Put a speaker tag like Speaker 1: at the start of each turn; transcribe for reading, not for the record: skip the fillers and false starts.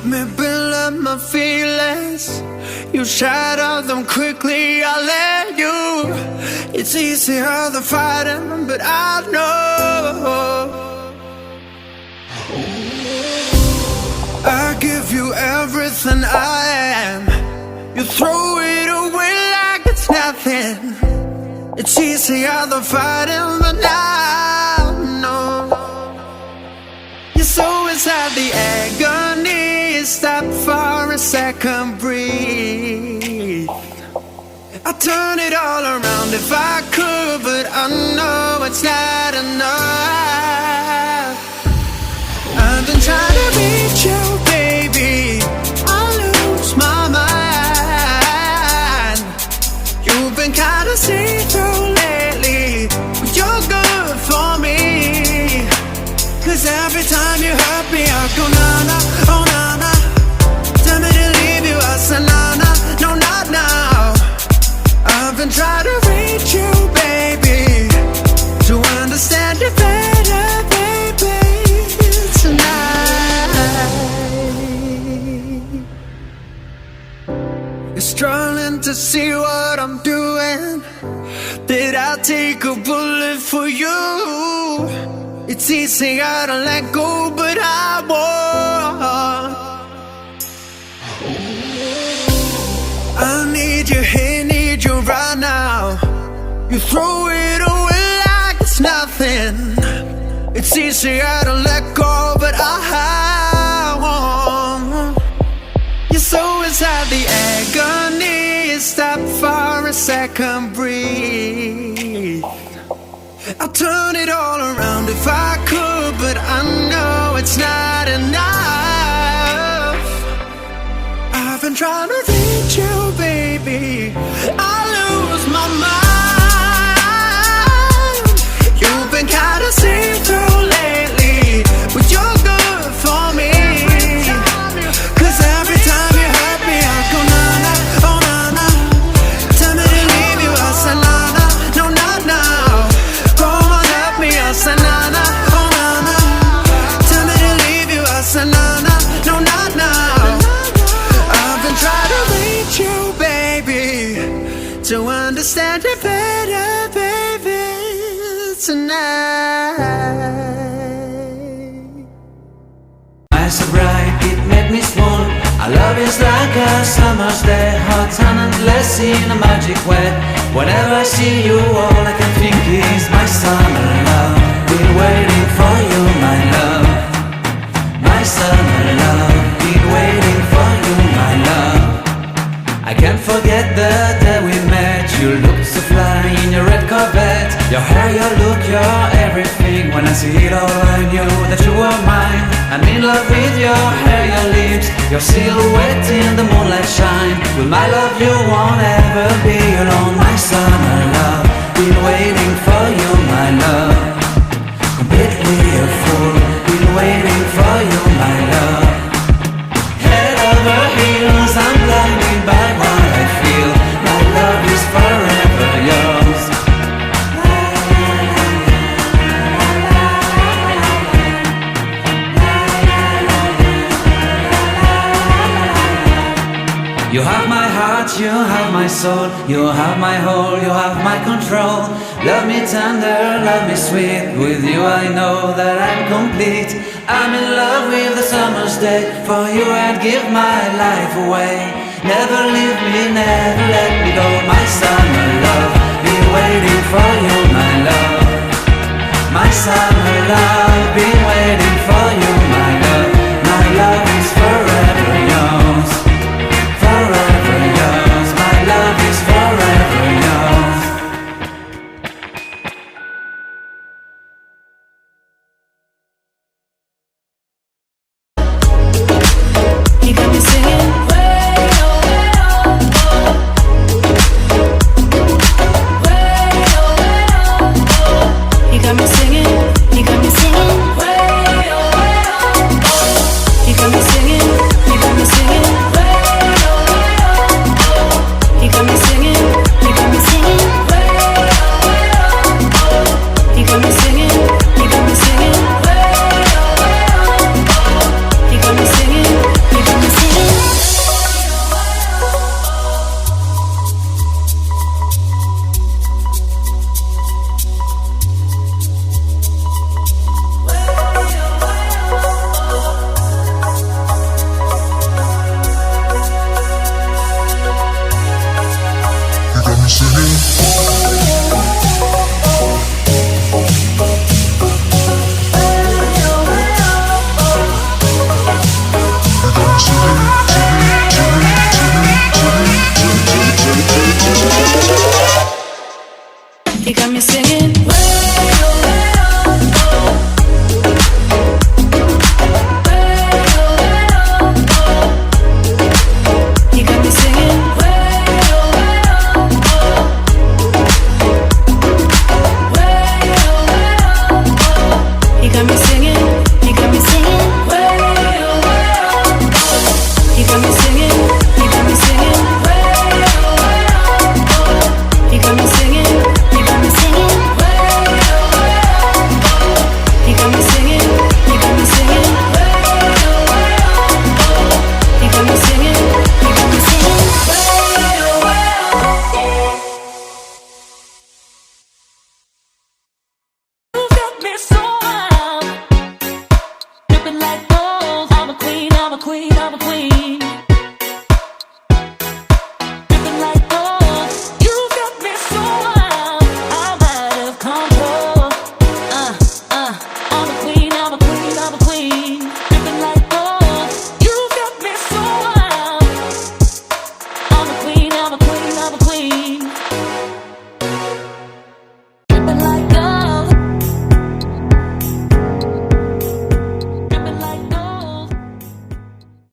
Speaker 1: me build up my feelings. You shatter them quickly, I let you. It's easier than fighting, but I know I give you everything I am. You throw it away like it's nothing. It's easier than fighting, but I know you're so inside the agony. Stop for a second, breathe. I'd turn it all around if I could, but I know it's not enough. I've been trying to reach you, baby. I lose my mind. You've been kinda see-through lately, but you're good for me. 'Cause every time you hurt me, I go na-na, oh na-na. Tell me to leave you, I say na-na, no not now. I've been trying to reach you, baby, to understand you better, baby, tonight. You're struggling to see what I'm doing. Did I take a bullet for you? It's easier to let go, but I won't. I need you here, need you right now. You throw it away like it's nothing. It's easier to let go, but I won't. You're so inside the agony. Stop for a second, breathe. I'll turn it all around if I could, but I know it's not enough. I've been trying to reach you, baby. I lose my mind. You've been kinda see-through lately, but you're good for me. 'Cause every time you hurt me, I go na-na, oh na-na. Tell me to leave you, I say na-na, no not now. Go on, help me, I say na-na, oh na-na. Tell me to leave you, I say na-na, no not now. I've been trying to reach you, baby, to understand you better, baby, tonight.
Speaker 2: Eyes so bright, it made me swoon. Our love is like a summer's day, hot and endless in a magic way. Whenever I see you, all I can think is my summer love. Been waiting for you, my love. My summer love. Been waiting for you, my love. I can't forget the day we met. You looked so fly in your red Corvette. Your hair, your look, your everything. When I see it all, I knew that you were mine. I'm in love with your hair, your lips, your silhouette in the moonlight shine. With my love you won't ever be alone. My summer love, been waiting for you, my love. Completely a fool, been waiting for you, my love. Head over heels, I'm blinded by what I feel. My love is forever yours. You have my heart, you have my soul. You have my whole, you have my control. Love me tender, love me sweet. With you I know that I'm complete. I'm in love with the summer's day. For you I'd give my life away. Never leave me, never let me go. My summer love, be waiting for you, my love. My summer love, be